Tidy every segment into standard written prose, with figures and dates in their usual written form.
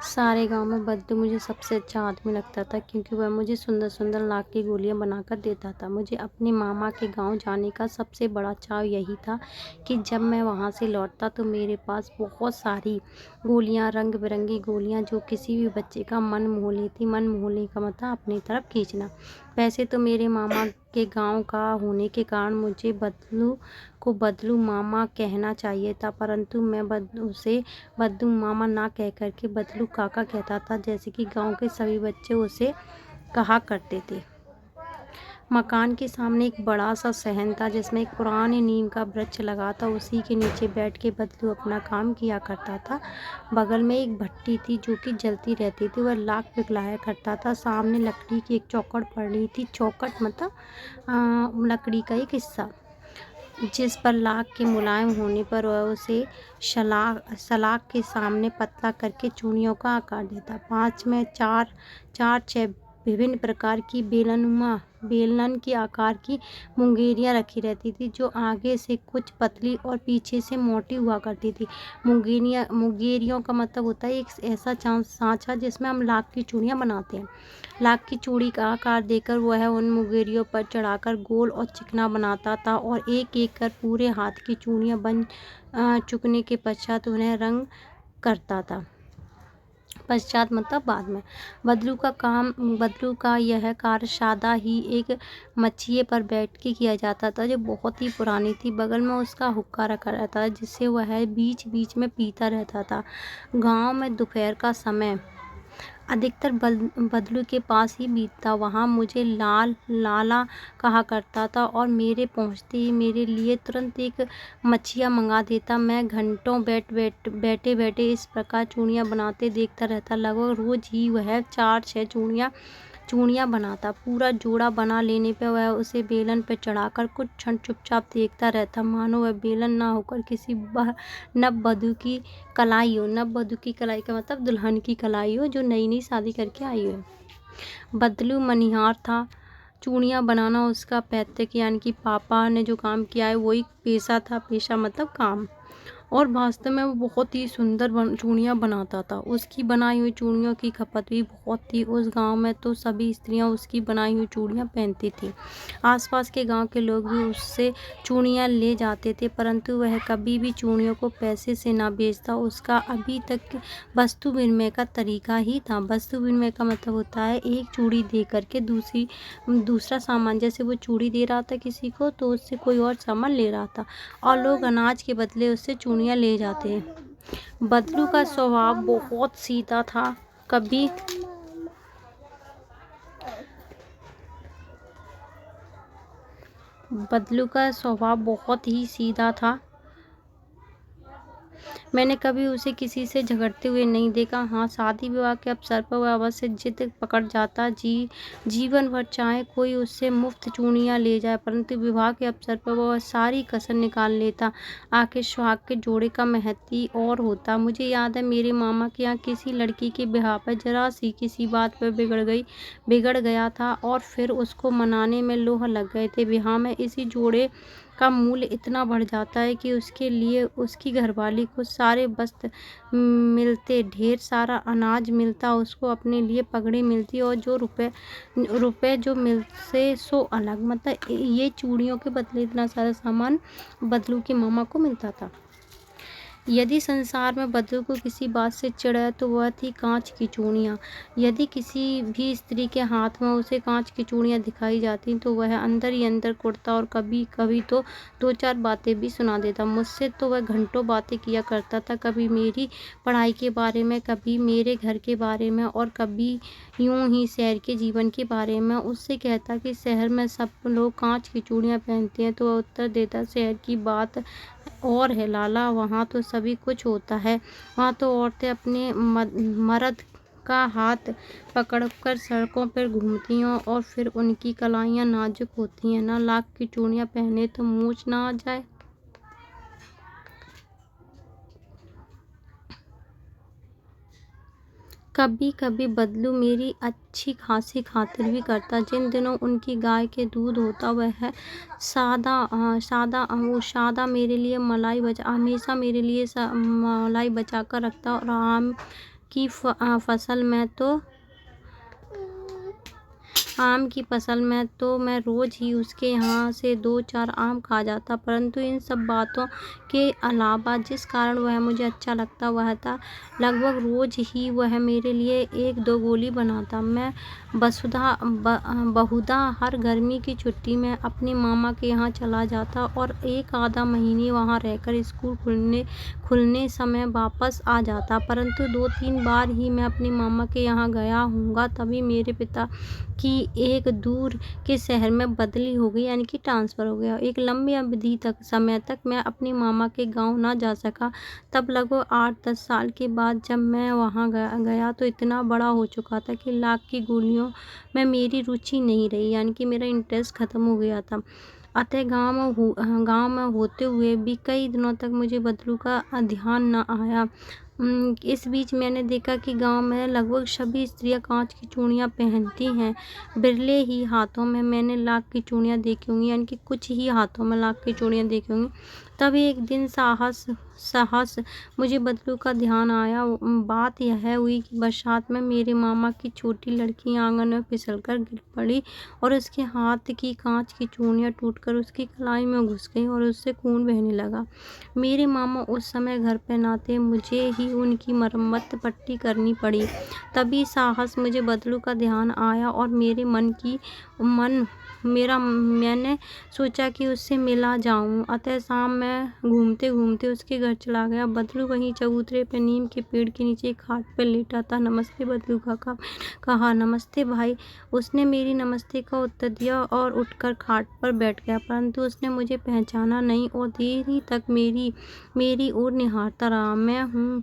सारे गाँव में बद्दू मुझे सबसे अच्छा आदमी लगता था क्योंकि वह मुझे सुंदर-सुंदर लाख की गोलियाँ बनाकर देता था। मुझे अपने मामा के गाँव जाने का सबसे बड़ा चाव यही था कि जब मैं वहाँ से लौटता तो मेरे पास बहुत सारी गोलियाँ, रंग-बिरंगी गोलियाँ जो किसी भी बच्चे का मन मोह लेती। मन मोहने का मतलब अपनी तरफ खींचना। वैसे तो मेरे मामा के गाँव का होने के कारण मुझे बदलू को बदलू मामा कहना चाहिए था, परंतु मैं उसे बद्दू मामा ना कह कर के बदलू काका कहता था, जैसे कि गांव के सभी बच्चे उसे कहा करते थे। मकान के सामने एक बड़ा सा सहन था जिसमें एक पुराने नीम का वृक्ष लगा था। उसी के नीचे बैठ के बदलू अपना काम किया करता था। बगल में एक भट्टी थी जो कि जलती रहती थी। वह लाख पिघलाया करता था। सामने लकड़ी की एक चौखट पड़ी थी। चौखट मतलब लकड़ी का एक हिस्सा, जिस पर लाख के मुलायम होने पर वह उसे सलाख के सामने पतला करके चूड़ियों का आकार देता। 5 में 4 विभिन्न प्रकार की बेलन की आकार की मुंगेरियां रखी रहती थी, जो आगे से कुछ पतली और पीछे से मोटी हुआ करती थी। मुंगेरियों का मतलब होता है एक ऐसा सांचा जिसमें हम लाख की चूड़ियाँ बनाते हैं। लाख की चूड़ी का आकार देकर वह उन मुंगेरियों पर चढ़ाकर गोल और चिकना बनाता था और एक-एक कर पूरे हाथ की चूड़ियाँ बन चुकने के पश्चात उन्हें रंग करता था। पश्चात मतलब बाद में। बदलू का यह कार्य सादा ही एक मच्छिए पर बैठ के किया जाता था जो बहुत ही पुरानी थी। बगल में उसका हुक्का रखा रहता था जिससे वह बीच-बीच में पीता रहता था। गाँव में दोपहर का समय अधिकतर बदलू के पास ही बीतता। वहाँ मुझे लाला कहा करता था और मेरे पहुँचते ही मेरे लिए तुरंत एक मच्छिया मंगा देता। मैं घंटों बैठे इस प्रकार चूड़ियाँ बनाते देखता रहता। लगभग रोज ही वह 4-6 चूड़ियाँ बनाता। पूरा जोड़ा बना लेने पर वह उसे बेलन पर चढ़ाकर कुछ क्षण चुपचाप देखता रहता, मानो वह बेलन ना होकर किसी नववधू की कलाई हो। नववधू की कलाई का मतलब दुल्हन की कलाई हो जो नई-नई शादी करके आई हो। बदलू मनिहार था। चूड़ियाँ बनाना उसका पैतृक यानी कि पापा ने जो काम किया है वही पेशा था। पेशा मतलब काम। और वास्तव में वो बहुत ही सुंदर चूड़ियाँ बनाता था। उसकी बनाई हुई चूड़ियों की खपत भी बहुत थी। उस गांव में तो सभी स्त्रियां उसकी बनाई हुई चूड़ियाँ पहनती थीं। आसपास के गांव के लोग भी उससे चूड़ियाँ ले जाते थे, परंतु वह कभी भी चूड़ियों को पैसे से ना बेचता। उसका अभी तक वस्तु विनिमय का तरीका ही था। वस्तु विनिमय का मतलब होता है एक चूड़ी दे करके दूसरा सामान, जैसे वो चूड़ी दे रहा था किसी को तो उससे कोई और सामान ले रहा था और लोग अनाज के बदले उससे चूड़ियाँ ले जाते हैं। बदलू का स्वभाव बहुत सीधा था। कभी बदलू का स्वभाव बहुत ही सीधा था। मैंने कभी उसे किसी से झगड़ते हुए नहीं देखा। हाँ, शादी विवाह के अवसर पर वह अवश्य जिद पकड़ जाता। जीवन भर चाहे कोई उससे मुफ्त चूड़ियाँ ले जाए, परंतु विवाह के अवसर पर वह सारी कसर निकाल लेता। आखिर सुहाग के जोड़े का महत्व ही और होता। मुझे याद है मेरे मामा के यहाँ किसी लड़की के ब्याह पर जरा सी किसी बात पर बिगड़ गया था और फिर उसको मनाने में लोह लग गए थे। ब्याह में इसी जोड़े का मूल्य इतना बढ़ जाता है कि उसके लिए उसकी घरवाली को सारे वस्त्र मिलते, ढेर सारा अनाज मिलता, उसको अपने लिए पगड़ी मिलती और जो रुपए जो मिलते सो अलग। मतलब ये चूड़ियों के बदले इतना सारा सामान बदलू के मामा को मिलता था। यदि संसार में बदलू को किसी बात से चिढ़ है तो वह थी कांच की चूड़ियाँ। यदि किसी भी स्त्री के हाथ में उसे कांच की चूड़ियाँ दिखाई जाती तो वह अंदर ही अंदर कुढ़ता और कभी कभी तो 2-4 बातें भी सुना देता। मुझसे तो वह घंटों बातें किया करता था, कभी मेरी पढ़ाई के बारे में, कभी मेरे घर के बारे में और कभी यूं ही शहर के जीवन के बारे में। उससे कहता कि शहर में सब लोग कांच की चूड़ियाँ पहनते हैं तो वह उत्तर देता, शहर की बात और है लाला, वहाँ तो सभी कुछ होता है। वहाँ तो औरतें अपने मर्द का हाथ पकड़कर सड़कों पर घूमती हैं और फिर उनकी कलाइयाँ नाजुक होती हैं। ना लाख की चूड़ियाँ पहने तो मूंछ ना आ जाए। कभी कभी बदलू मेरी अच्छी खासी खातिर भी करता। जिन दिनों उनकी गाय के दूध होता वह सादा मेरे लिए मलाई बचा हमेशा मेरे लिए मलाई बचा कर रखता और आम फसल में तो आम की फसल में तो मैं रोज़ ही उसके यहाँ से 2-4 आम खा जाता, परंतु इन सब बातों के अलावा जिस कारण वह मुझे अच्छा लगता वह था लगभग रोज़ ही वह मेरे लिए 1-2 गोली बनाता। मैं बहुधा हर गर्मी की छुट्टी में अपने मामा के यहाँ चला जाता और 1 आधा महीने वहाँ रहकर स्कूल खुलने समय वापस आ जाता, परंतु 2-3 बार ही मैं अपने मामा के यहाँ गया हूँगा। तभी मेरे पिता की एक दूर के शहर में बदली हो गई, यानी कि ट्रांसफ़र हो गया। एक लंबी अवधि तक समय तक मैं अपने मामा के गाँव ना जा सका। तब लगभग 8-10 साल के बाद जब मैं वहाँ गया तो इतना बड़ा हो चुका था कि लाख की गोलियों में मेरी रुचि नहीं रही, यानी कि मेरा इंटरेस्ट ख़त्म हो गया था। अतः गाँव में होते हुए भी कई दिनों तक मुझे बदलू का ध्यान न आया। इस बीच मैंने देखा कि गांव में लगभग सभी स्त्रियां कांच की चूड़ियां पहनती हैं। बिरले ही हाथों में मैंने लाख की चूड़ियां देखी होंगी, यानी कि कुछ ही हाथों में लाख की चूड़ियां देखी होंगी। तब एक दिन साहस मुझे बदलू का ध्यान आया। बात यह हुई कि बरसात में मेरे मामा की छोटी लड़की आंगन में फिसलकर गिर पड़ी और उसके हाथ की कांच की चूड़ियां टूटकर उसकी कलाई में घुस गई और उससे खून बहने लगा। मेरे मामा उस समय घर पे ना थे, मुझे ही उनकी मरम्मत पट्टी करनी पड़ी। तभी साहस मुझे बदलू का ध्यान आया और मैंने सोचा कि उससे मिला जाऊं। अतः शाम में घूमते घूमते उसके घर चला गया। बदलू वहीं चबूतरे पे नीम के पेड़ के नीचे एक खाट पर लेटा था। नमस्ते बदलू काका, मैंने कहा। नमस्ते भाई, उसने मेरी नमस्ते का उत्तर दिया और उठकर खाट पर बैठ गया, परंतु उसने मुझे पहचाना नहीं और देरी तक मेरी ओर निहारता रहा। मैं हूँ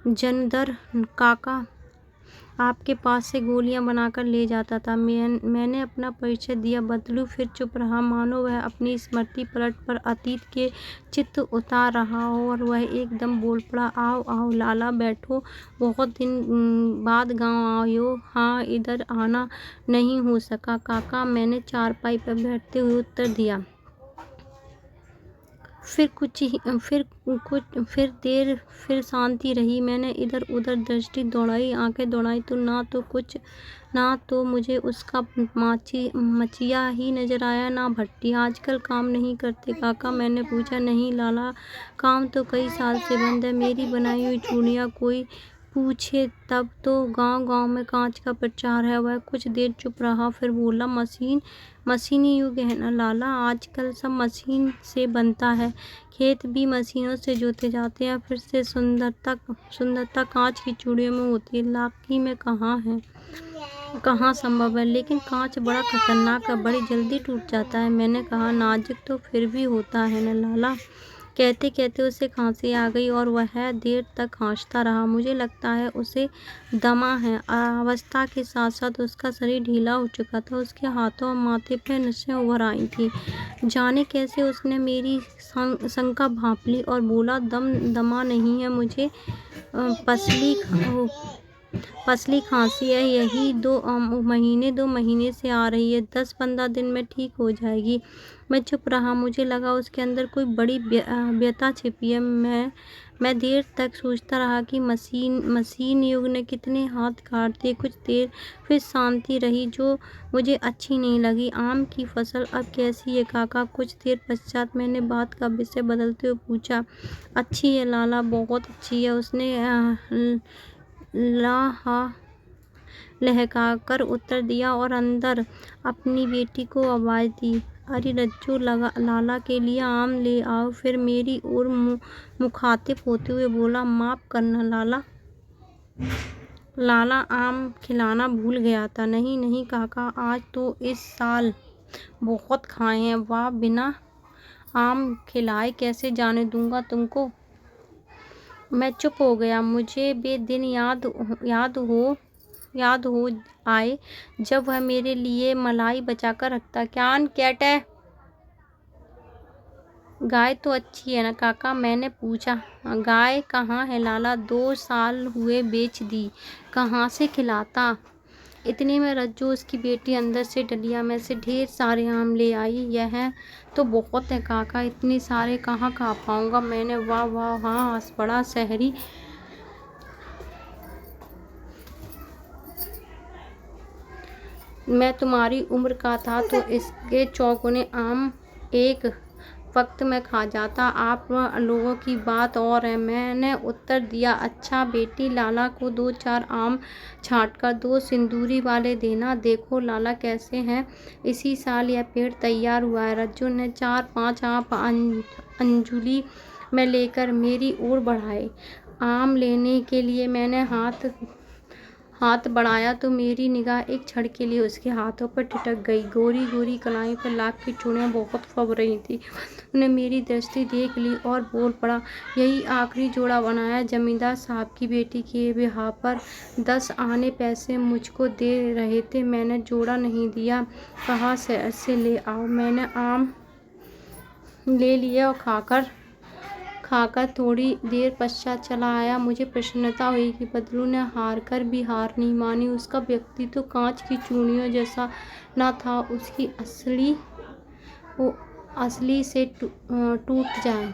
जनदर काका, आपके पास से गोलियां बनाकर ले जाता था। मैंने अपना परिचय दिया। बदलू फिर चुप रहा, मानो वह अपनी स्मृति पलट पर अतीत के चित्र उतार रहा हो, और वह एकदम बोल पड़ा, आओ आओ लाला, बैठो, बहुत दिन बाद गांव आए हो। हाँ, इधर आना नहीं हो सका काका, मैंने चारपाई पर बैठते हुए उत्तर दिया। फिर शांति रही। मैंने इधर उधर दृष्टि दौड़ाई, आंखें दौड़ाई तो ना तो मुझे उसका मचिया ही नजर आया, ना भट्टी। आजकल काम नहीं करते काका, मैंने पूछा। नहीं लाला, काम तो कई साल से बंद है। मेरी बनाई हुई चूड़ियां कोई पूछे तब तो गांव में कांच का प्रचार है। वह कुछ देर चुप रहा, फिर बोला, मशीनी युग है ना लाला, आजकल सब मशीन से बनता है। खेत भी मशीनों से जोते जाते हैं। फिर से सुंदरता कांच की चूड़ियों में होती है, लाकी में कहाँ संभव है। लेकिन कांच बड़ा खतरनाक है, बड़ी जल्दी टूट जाता है। मैंने कहा, नाजुक तो फिर भी होता है ना लाला। कहते कहते उसे खांसी आ गई और वह देर तक खांसता रहा। मुझे लगता है उसे दमा है। अवस्था के साथ साथ उसका शरीर ढीला हो चुका था। उसके हाथों और माथे पर नसें उभर आई थी। जाने कैसे उसने मेरी शंका भांप ली और बोला, दमा नहीं है, मुझे पसली खांसी है। यही 2 महीने से आ रही है। 10-15 दिन में ठीक हो जाएगी। मैं चुप रहा। मुझे लगा उसके अंदर कोई बड़ी व्यथा छिपी है। मैं देर तक सोचता रहा कि मशीन युग ने कितने हाथ काट दिए। कुछ देर फिर शांति रही, जो मुझे अच्छी नहीं लगी। आम की फसल अब कैसी है काका? कुछ देर पश्चात मैंने बात का विषय बदलते हुए पूछा। अच्छी है लाला, बहुत अच्छी है, उसने लहकाकर उत्तर दिया और अंदर अपनी बेटी को आवाज़ दी, अरे रज्जू लाला के लिए आम ले आओ। फिर मेरी ओर मुखातिब होते हुए बोला, माफ़ करना लाला, आम खिलाना भूल गया था। नहीं काका, आज तो इस साल बहुत खाए हैं। वाह, बिना आम खिलाए कैसे जाने दूंगा तुमको। मैं चुप हो गया। मुझे वे दिन याद हो आए जब वह मेरे लिए मलाई बचाकर रखता। कैट है? गाय तो अच्छी है ना काका, मैंने पूछा। गाय कहाँ है लाला, 2 साल हुए बेच दी। कहाँ से खिलाता? इतने में रज्जू उसकी बेटी अंदर से डलिया में से ढेर सारे आम ले आई। यह तो बहुत है काका, इतने सारे कहाँ खा पाऊंगा। मैंने वाह वाह हाँ हंस पड़ा शहरी। मैं तुम्हारी उम्र का था तो इसके चौगुने आम एक वक्त में खा जाता। आप लोगों की बात और है। मैंने उत्तर दिया, अच्छा बेटी, लाला को 2-4 आम छाँट कर 2 सिंदूरी वाले देना। देखो लाला कैसे हैं, इसी साल यह पेड़ तैयार हुआ है। रज्जू ने 4-5 आम अंजुली में लेकर मेरी ओर बढ़ाए। आम लेने के लिए मैंने हाथ बढ़ाया तो मेरी निगाह एक क्षण के लिए उसके हाथों पर ठिठक गई। गोरी गोरी कलाई पर लाख की चूड़ियाँ बहुत फब रही थी। उन्हें मेरी दृष्टि देख ली और बोल पड़ा, यही आखिरी जोड़ा बनाया। जमींदार साहब की बेटी के ब्याह पर 10 आने पैसे मुझको दे रहे थे। मैंने जोड़ा नहीं दिया, कहा से ले आओ। मैंने आम ले लिए और खाकर थोड़ी देर पश्चात चला आया। मुझे प्रसन्नता हुई कि बदलू ने हार कर भी हार नहीं मानी। उसका व्यक्तित्व तो कांच की चूड़ियों जैसा न था, उसकी असली से टूट जाए।